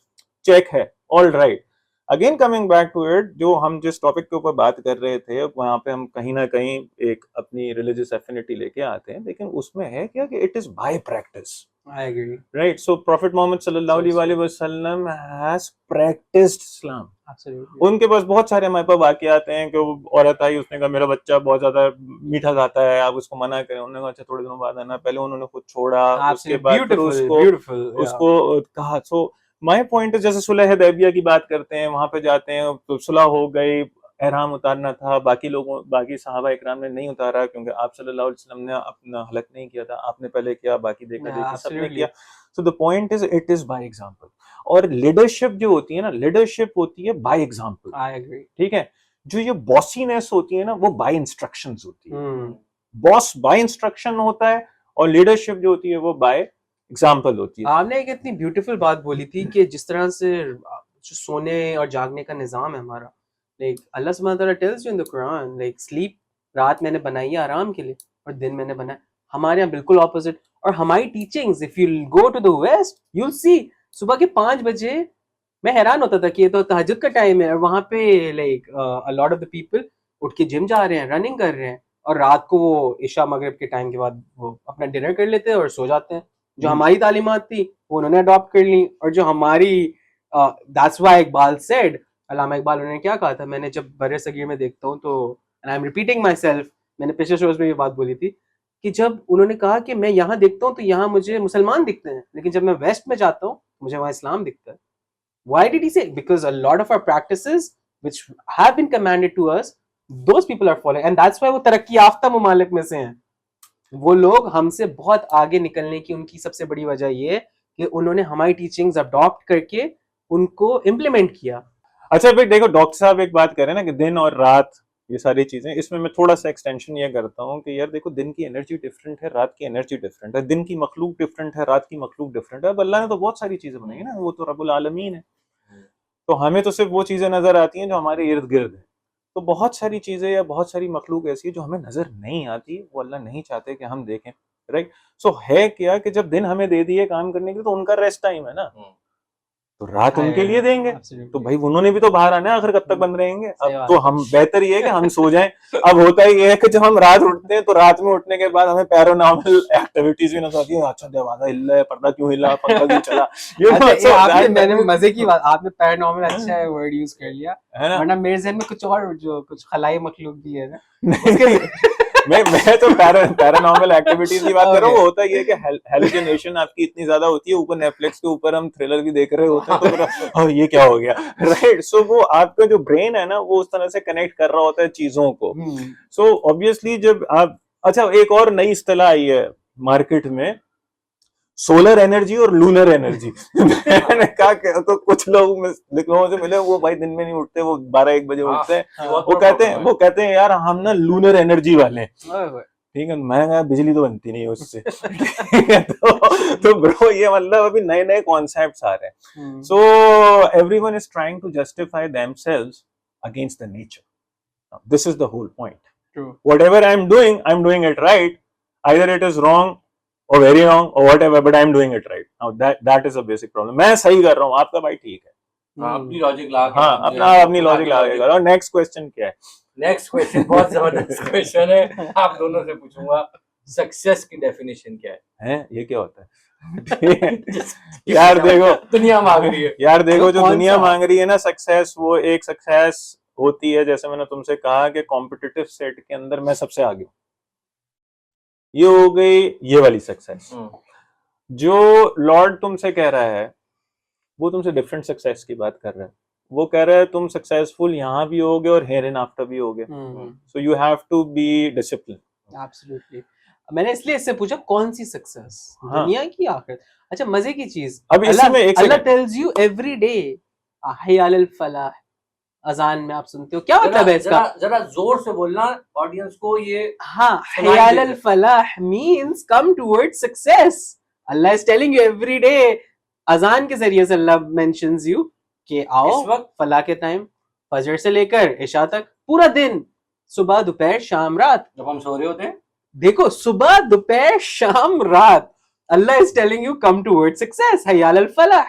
चेक है। All right, again coming back to it, जो हम जिस टॉपिक के ऊपर बात कर रहे थे, वहां पे हम कहीं ना कहीं एक अपनी रिलीजियस एफिनिटी लेके आते हैं, लेकिन उसमें है क्या कि it is by practice. I agree. Right, so Prophet Muhammad sallallahu alaihi wasallam has practiced Islam. Absolutely. उनके पास बहुत सारे हमारे पास वाक़े आते हैं कि वो औरत आई, उसने कहा मेरा बच्चा बहुत ज्यादा मीठा खाता है, आप उसको मना करें। उन्होंने कहा अच्छा थोड़े दिनों बाद आना। पहले उन्होंने खुद छोड़ा, उसके बाद फिर उसको कहा। सो माय पॉइंट है, जैसे सुलह हुदैबिया की बात करते हैं, वहां पे जाते हैं तो सुलह हो गई, एहराम उतारना था, बाकी सहाबा इकराम ने नहीं उतारा क्योंकि आप सल्लल्लाहु अलैहि वसल्लम ने अपना हलक नहीं किया था, आपने पहले किया, बाकी देखा देखी सबने किया। So the point is it is by example. और लीडरशिप जो होती है ना, लीडरशिप होती है बाय एग्जांपल। I agree. ठीक है। जो ये बॉसीनेस होती है ना, वो बाय इंस्ट्रक्शंस होती है। बॉस बाय इंस्ट्रक्शन होता है और लीडरशिप जो होती है वो बाय एग्जांपल होती है। आपने एक इतनी ब्यूटीफुल बात बोली थी कि जिस तरह से जो सोने और जागने का निजाम है हमारा, लाइक अल्लाह सुब्हानहू व तआला tells you in the Quran, like sleep, रात मैंने बनाई है आराम के लिए और दिन मैंने बनाया। हमारे यहाँ बिल्कुल ऑपोजिट। और हमारी teachings, if you go to the west you will see, सुबह के 5 बजे मैं हैरान होता था कि ये तो तहज्जुद का टाइम है, और वहां पे like a lot of the people उठ के जिम जा रहे हैं, रनिंग कर रहे हैं, और रात को वो इशा मगरिब के टाइम के बाद वो अपना डिनर कर लेते हैं और सो जाते हैं। जो हमारी तालीमात थी वो उन्होंने अडॉप्ट कर ली, और जो हमारी दैट्स व्हाई इकबाल सेड, अल्लामा इकबाल उन्होंने क्या कहा था, मैंने जब बरे सगीर में देखता हूँ तो, and I am repeating my self, मैंने पिछले शोज में ये बात बोली थी कि जब उन्होंने कहा कि मैं यहाँ देखता हूँ तो यहाँ मुझे मुसलमान दिखते हैं, लेकिन जब मैं वेस्ट में जाता हूँ मुझे वहाँ इस्लाम दिखता है। Why did he say? Because a lot of our practices which have been commanded to us, those people are following, and that's why वो तरक्की याफ्ता ममालिक में से हैं। वो लोग हमसे बहुत आगे निकलने की उनकी सबसे बड़ी वजह ये है कि उन्होंने हमारी टीचिंग्स अडॉप्ट करके उनको इम्प्लीमेंट किया। अच्छा भाई देखो, डॉक्टर साहब एक बात कह रहे हैं ना कि दिन और रात, ये सारी चीजें, इसमें मैं थोड़ा सा एक्सटेंशन ये करता हूँ कि यार देखो, दिन की एनर्जी डिफरेंट है, रात की एनर्जी डिफरेंट है, दिन की मखलूक डिफरेंट है, रात की मखलूक डिफरेंट है। अब अल्लाह ने तो बहुत सारी चीजें बनाई है ना, वो तो रब्बुल आलमीन है, तो हमें तो सिर्फ वो चीजें नजर आती हैं जो हमारे इर्द गिर्द है। तो बहुत सारी चीजें या बहुत सारी मखलूक ऐसी है जो हमें नजर नहीं आती, वो अल्लाह नहीं चाहते कि हम देखें, राइट? सो है क्या कि जब दिन हमें दे दिए काम करने के लिए, तो उनका रेस्ट टाइम है ना, तो रात उनके लिए देंगे। तो भाई उन्होंने भी तो बाहर आना है, आखिर कब तक बंद रहेंगे? अब तो हम, बेहतर ये है कि हम सो जाएं। अब होता ही ये है कि जब हम रात उठते हैं तो रात में उठने के बाद हमें पैरानॉर्मल एक्टिविटीज भी नजर आती है। अच्छा दरवाजा हिल रहा है, पर्दा क्यों हिला, पंखा क्यों चला, आपने, मैंने मजे की बात, आपने पैरानॉर्मल अच्छा वर्ड यूज कर लिया, वरना मेरे ज़हन में कुछ और, जो कुछ खलाई मखलूक भी है ना। मैं तो पैरानॉर्मल एक्टिविटीज की बात कर रहा हूँ। वो होता ही है कि हेलुसिनेशन आपकी इतनी ज्यादा होती है, ऊपर नेटफ्लिक्स के ऊपर हम थ्रिलर भी देख रहे होते हैं, तो फिर ये क्या हो गया, राइट? सो वो आपका जो ब्रेन है ना, वो उस तरह से कनेक्ट कर रहा होता है चीजों को। सो ऑब्वियसली जब आप, अच्छा एक और नई इस्तेलाह आई है मार्केट में, सोलर एनर्जी और लूनर एनर्जी। मैंने कहा तो कुछ लोगों से मिले, वो भाई दिन में नहीं उठते, वो 12-1 बजे उठते हैं। वो कहते हैं यार हम ना लूनर एनर्जी वाले हैं। ठीक है, मैंने कहा बिजली तो बनती नहीं है उससे। तो ब्रो ये मतलब अभी नए नए कॉन्सेप्ट्स आ रहे हैं। So everyone is trying to justify themselves against the nature. This is the whole point. Whatever I am doing it right, either it is wrong or very wrong or whatever, but I am doing it right. Now that is a basic problem. मैं सही कर रहा हूँ, आपका भाई ठीक है। अपनी लॉजिक ला, हाँ अपनी लॉजिक ला के करो। नेक्स्ट क्वेश्चन क्या है? नेक्स्ट क्वेश्चन बहुत जबरदस्त क्वेश्चन है, आप दोनों से पूछूंगा। सक्सेस की डेफिनेशन क्या है? ये क्या होता है? यार देखो, दुनिया मांग रही है, यार देखो जो दुनिया मांग रही है ना सक्सेस, वो एक सक्सेस होती है, जैसे मैंने तुमसे कहा कि कॉम्पिटिटिव सेट के अंदर मैं सबसे आगे हूँ, ये हो गई ये वाली सक्सेस। जो लॉर्ड तुमसे कह रहा है वो तुमसे डिफरेंट सक्सेस की बात कर रहा है। वो कह रहा है तुम सक्सेसफुल यहाँ भी होगे और हेयर इन आफ्टर भी होगे, so you have to be discipline. Absolutely. मैंने इसलिए इससे पूछा कौन सी सक्सेस, हाँ। दुनिया की आखिरत। अच्छा मजे की चीज, अब इसी में एक Allah second, tells you every day हय अलल फलाह, अजान में आप सुनते हो, क्या मतलब है इसका? जरा जोर से बोलना ऑडियंस को ये। हाँ, हय अलल फलाह means come towards success. Allah is telling you every day, अजान के जरिए से अल्लाह मेंशंस यू कि आओ इस वक्त फलाह के टाइम, फजर से लेकर इशा तक पूरा दिन, सुबह दोपहर शाम रात, जब हम सो रहे होते हैं। देखो सुबह दोपहर शाम रात Allah is telling you come towards success, हय अलल फलाह।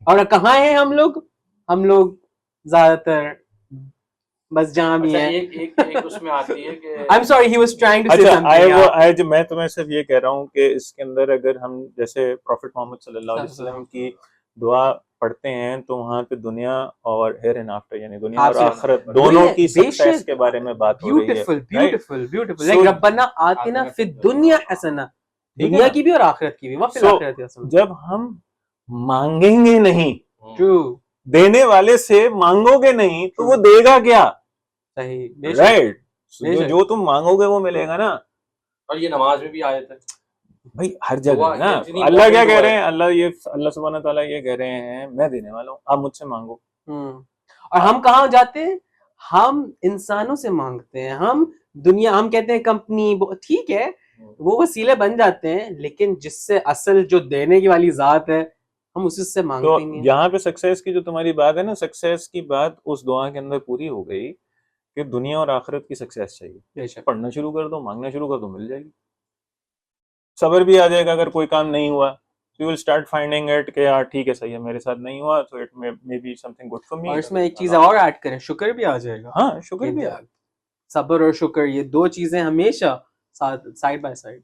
और कहाँ हैं हम लोग? हम लोग ज्यादातर बस जहां भी अच्छा, हैं। एक उसमें आती है कि I am sorry, he was trying to say अच्छा समथिंग। आज मैं तुम्हें सिर्फ ये कह रहा हूँ कि इसके अंदर अगर हम जैसे प्रॉफिट मोहम्मद सल्लल्लाहु अलैहि वसल्लम की दुआ पढ़ते हैं तो वहाँ पे दुनिया और हेयर एंड आफ्टर यानी दुनिया और आखिरत दोनों की सक्सेस के बारे में बात हो रही है। Beautiful beautiful beautiful, So- like रब्बना आतिना फिद दुनिया हसना, ठीक है दुनिया ना? की भी और आखिरत की भी, वफिल So, आखिरत हसना। जब हम मांगेंगे नहीं, ट्रू, देने वाले से मांगोगे नहीं तो वो देगा क्या? सही, बेशक राइट। बेशक। जो तुम मांगोगे वो मिलेगा ना। और ये नमाज में भी आए थे भाई हर दुआ, जगह ना ये इतनी अल्लाह क्या important कह दुआ रहे है। हैं, अल्लाह सुब्हानहू तआला ये कह रहे हैं मैं देने वाला हूँ, आप मुझसे मांगो। और हम कहाँ जाते हैं? हम इंसानों से मांगते हैं, हम दुनिया, हम कहते हैं कंपनी, ठीक है वो वसीले बन जाते हैं, लेकिन जिससे असल जो देने की वाली जात है हम उसी से मांगते तो ही नहीं हैं। यहाँ पे सक्सेस की जो तुम्हारी बात है ना, सक्सेस की बात उस दुआ के अंदर पूरी हो गई कि दुनिया और आखिरत की सक्सेस चाहिए। बेशक। पढ़ना शुरू कर दो, मांगना शुरू कर दो, मिल जाएगी। सबर भी आ जाएगा अगर कोई काम नहीं हुआ, you will start finding it कि यार ठीक है सही है मेरे साथ नहीं हुआ, तो it may be something good for me. और इसमें एक चीज और ऐड करें, शुक्र भी आ जाएगा। हाँ शुक्र भी ये आ। सब्र और शुक्र, ये दो चीजें हमेशा साथ, साइड बाय साइड।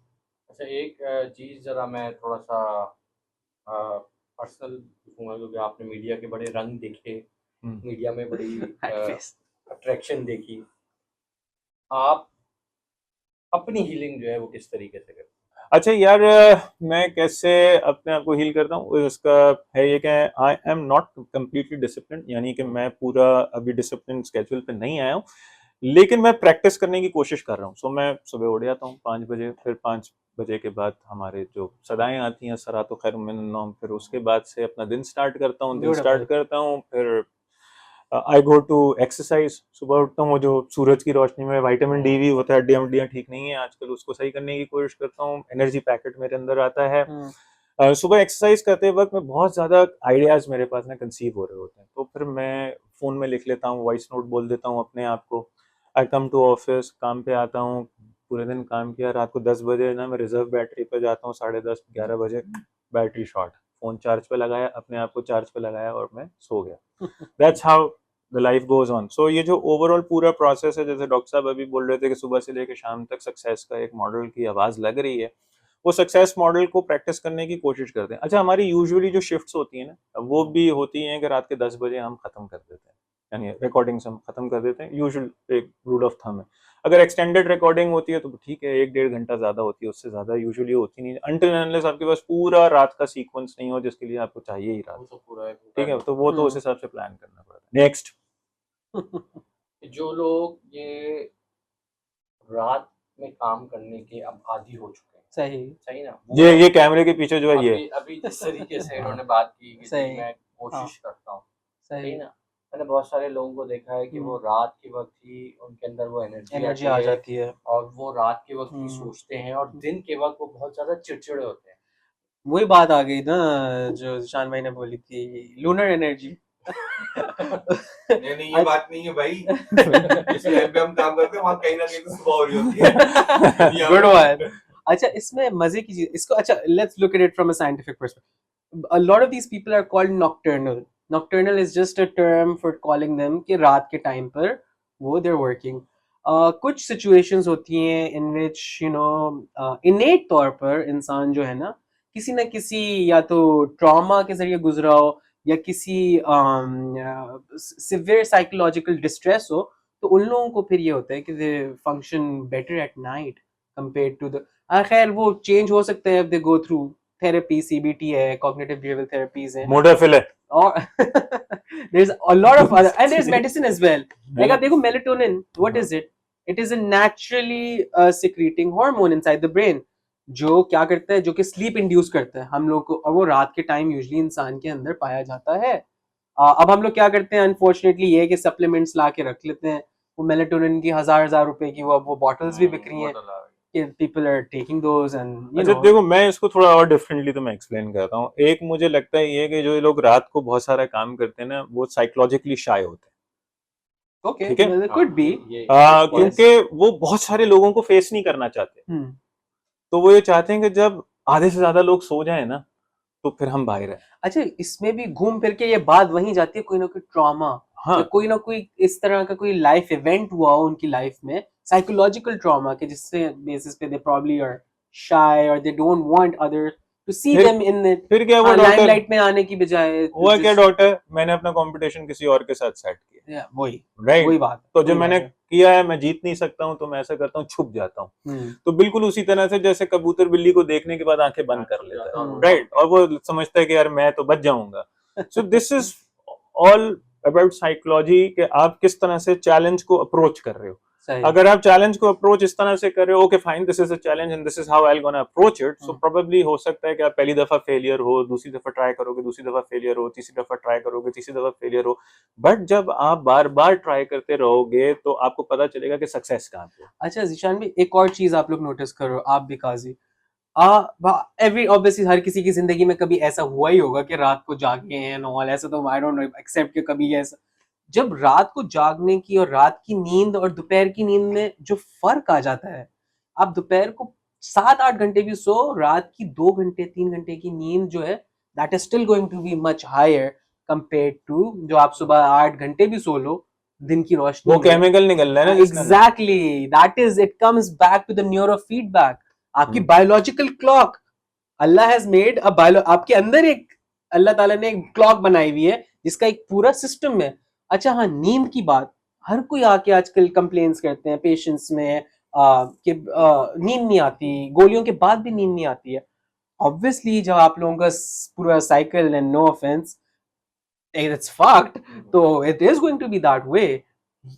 अच्छा, एक चीज जरा मैं थोड़ा सा पर्सनल पूछूंगा, क्योंकि आपने मीडिया के बड़े रंग देखे, मीडिया में बड़ी अट्रैक्शन देखी, आप अपनी हीलिंग जो है वो किस तरीके से करते हैं? अच्छा यार, मैं कैसे अपने आप को हील करता हूँ उसका है ये कि I am not completely discipline, यानी कि मैं पूरा अभी डिसिप्लिन स्केड्यूल पे नहीं आया हूँ, लेकिन मैं प्रैक्टिस करने की कोशिश कर रहा हूँ। सो मैं सुबह उठ जाता हूँ 5 बजे, फिर 5 बजे के बाद हमारे जो सदाएं आती हैं सलातो खैर मिनन नौम, फिर उसके बाद से अपना दिन स्टार्ट करता हूँ। फिर आई गो टू एक्सरसाइज। सुबह उठता हूँ, वो जो सूरज की रोशनी में विटामिन डी भी होता है, हड्डियाँ ठीक नहीं है आजकल, उसको सही करने की कोशिश करता हूँ, एनर्जी पैकेट मेरे अंदर आता है। सुबह एक्सरसाइज करते वक्त मैं बहुत ज़्यादा आइडियाज़ मेरे पास ना कंसीव हो रहे होते हैं, तो फिर मैं फ़ोन में लिख लेता हूँ, वॉइस नोट बोल देता हूँ अपने आप को। आई कम टू ऑफिस, काम पे आता हूँ, पूरे दिन काम किया, रात को 10 बजे ना मैं रिजर्व बैटरी पे जाता हूँ, 10:30-11 बजे बैटरी शॉर्ट, फ़ोन चार्ज पे लगाया, अपने आप को चार्ज पे लगाया और मैं सो गया। That's how the life goes on. So ये जो ओवरऑल पूरा प्रोसेस है, जैसे डॉक्टर साहब अभी बोल रहे थे कि सुबह से लेकर शाम तक सक्सेस का एक मॉडल की आवाज़ लग रही है, वो सक्सेस मॉडल को प्रैक्टिस करने की कोशिश करते हैं। अच्छा, हमारी यूजुअली जो शिफ्ट्स होती हैं ना, वो भी होती हैं कि रात के 10 बजे हम खत्म कर देते हैं, यानी रिकॉर्डिंग्स हम खत्म कर देते हैं, यूजुअल एक रूल ऑफ थंब है। अगर एक्सटेंडेड रिकॉर्डिंग होती है तो ठीक है, 1-1.5 घंटा ज़्यादा होती है, उससे ज़्यादा यूजुअली होती नहीं, अनटिल अनलेस आपके पास पूरा रात का सीक्वेंस नहीं हो जिसके लिए आपको चाहिए ही रात, तो पूरा ठीक है, तो वो तो उस हिसाब से प्लान करना पड़ता है। नेक्स्ट, जो लोग ये रात में काम करने के अब आदी हो चुके हैं, सही ना, ये कैमरे के पीछे जो है ये अभी जिस तरीके से इन्होंने बात की कि सही। मैं कोशिश करता हूँ, सही सही ना, मैंने बहुत सारे लोगों को देखा है कि वो रात के वक्त ही उनके अंदर वो एनर्जी आ जाती है, और वो रात के वक्त ही सोचते हैं, और दिन के वक्त वो बहुत ज्यादा चिड़चिड़े होते हैं। वही बात आ गई ना जो शान भाई ने बोली थी, लूनर एनर्जी। नहीं ये बात नहीं है भाई, जिस लैब पे हम काम करते हैं वहाँ कहीं ना कहीं तो सुबह हो रही होती है। Good one. अच्छा, इसमें मजे की चीज, इसको अच्छा let's look at it from a scientific perspective. A lot of these people are called nocturnal. Nocturnal is just a term for calling them कि रात के टाइम पर वो दे आर वर्किंग। कुछ सिचुएशंस होती हैं इन विच यू नो इनेट तौर पर इंसान जो है ना, किसी ना किसी या तो ट्रॉमा के जरिए गुजरा हो या किसी सिवियर साइकोलॉजिकल डिस्ट्रेस हो, तो उन लोगों को फिर ये होता है कि they function better at night compare to the, खैर वो चेंज हो सकते हैं, they go through therapy, CBT है, कॉग्निटिव बिहेवियरल थेरेपीज हैं, मोडाफिल है। or there's a lot of other, and there's medicine as well. Like आप देखो melatonin, what is it? It is a naturally secreting hormone inside the brain, जो क्या करता है, जो कि sleep induce करता है हम लोग को, और वो रात के टाइम यूजली इंसान के अंदर पाया जाता है। अब हम लोग क्या करते हैं अनफॉर्चुनेटली, ये कि सप्लीमेंट्स ला के रख लेते हैं, वो मेलेटोनिन की हजार रुपए की वो बॉटल्स भी बिक रही हैं, कि people are taking those and अच्छा देखो, मैं इसको थोड़ा और डिफरेंटली तो मैं एक्सप्लेन करता हूँ। एक मुझे लगता है ये कि जो ये लोग रात को बहुत सारा काम करते हैं ना, वो साइकोलॉजिकली शाय होते हैं। okay, ठीक है, well, it could be, क्योंकि वो बहुत सारे लोगों को फेस नहीं करना चाहते, तो वो ये चाहते हैं कि जब आधे से ज्यादा लोग सो जाए ना, तो फिर हम बाहर हैं। अच्छा, इसमें भी घूम फिर के ये बात वहीं जाती है, कोई ना कोई ट्रॉमा, हाँ, या कोई ना कोई इस तरह का कोई लाइफ इवेंट हुआ हो उनकी लाइफ में, साइकोलॉजिकल ट्रॉमा, के जिससे बेसिस पे दे प्रॉब्ली आर शाय और they don't want other to see फिर- देम इन इट, फिर क्या हुआ डॉक्टर, लाइमलाइट में आने की बजाय हुआ क्या डॉक्टर, मैंने अपना कंपटीशन किसी और के साथ सेट किया, वही राइट? बात, तो जो मैंने किया है, मैं जीत नहीं सकता हूँ, तो मैं ऐसा करता हूँ, छुप जाता हूँ। तो बिल्कुल उसी तरह से जैसे कबूतर बिल्ली को देखने के बाद आंखें बंद कर लेता है, राइट? और वो समझता है कि यार मैं तो बच जाऊंगा। So this is all about psychology, कि आप किस तरह से चैलेंज को अप्रोच कर रहे हो। अगर आप चैलेंज को अप्रोच इस तरह से कर रहे हो, okay fine, this is a challenge and this is how I am gonna approach it, so probably हो सकता है कि आप पहली दफा फेलियर हो, दूसरी दफा ट्राई करोगे, दूसरी दफा फेलियर हो, तीसरी दफा ट्राई करोगे, तीसरी दफा फेलियर हो, बट जब आप बार बार ट्राई करते रहोगे तो आपको पता चलेगा कि सक्सेस कहाँ पे। अच्छा जीशान भी, एक और चीज आप लोग नोटिस करो, आप भी काजी, एवरी ऑब्वियसली हर किसी की जिंदगी में कभी ऐसा हुआ ही होगा कि रात को जागे हैं एंड ऑल, ऐसा तो आई डोंट नो एक्सेप्ट कि कभी ऐसा, जब रात को जागने की और रात की नींद और दोपहर की नींद में जो फर्क आ जाता है, आप दोपहर को 7-8 घंटे भी सो, रात की 2 घंटे 3 घंटे की नींद जो है, that is still going to be much higher compared to जो आप सुबह 8 घंटे भी सो लो दिन की रोशनी, वो केमिकल निकल रहा है ना, exactly, that is, it comes back to the neuro feedback, आपकी biological clock, Allah has made a bio, आपके अंदर एक, अल्लाह ताला ने एक क्लॉक बनाई हुई है जिसका एक पूरा सिस्टम है। अच्छा हाँ, नींद की बात, हर कोई आके आजकल कंप्लेन्स करते हैं पेशेंट्स में कि नींद नहीं आती, गोलियों के बाद भी नींद नहीं आती है। ऑब्वियसली जब आप लोगों का पूरा cycle, and no offence, it's fucked, so it is going to be that way.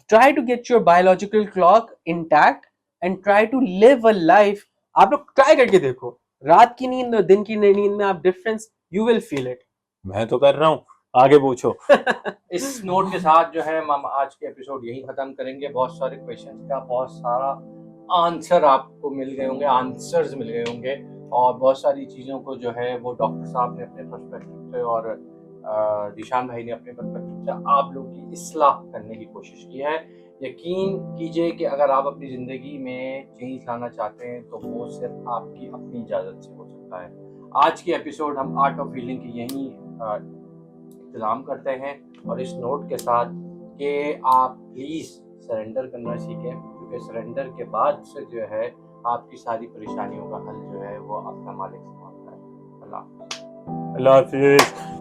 Try to get your biological clock intact and try to live a life. आप लोग ट्राई करके देखो, रात की नींद और दिन की नींद में आप difference, you will feel it. मैं तो कर रहा हूँ, आगे पूछो। इस नोट के साथ जो है हम आज के एपिसोड यही खत्म करेंगे। बहुत सारे क्वेश्चंस का बहुत सारा आंसर आपको मिल गए होंगे, आंसर्स मिल गए होंगे, और बहुत सारी चीज़ों को जो है वो डॉक्टर साहब ने अपने पर्सपेक्टिव से और दिशान भाई ने अपने पर्सपेक्टिव से आप लोगों की इस्लाह करने की कोशिश की है। यकीन कीजिए कि अगर आप अपनी ज़िंदगी में चेंज लाना चाहते हैं तो वो सिर्फ आपकी अपनी इजाज़त से हो सकता है। आज की एपिसोड हम आर्ट ऑफ हीलिंग की यहीं इख्तिताम करते हैं, और इस नोट के साथ कि आप प्लीज़ सरेंडर करना सीखें, क्योंकि सरेंडर के बाद से जो है आपकी सारी परेशानियों का हल जो है वो आपका मालिक से मांगता है। अल्लाह अल्लाह हाफिज़।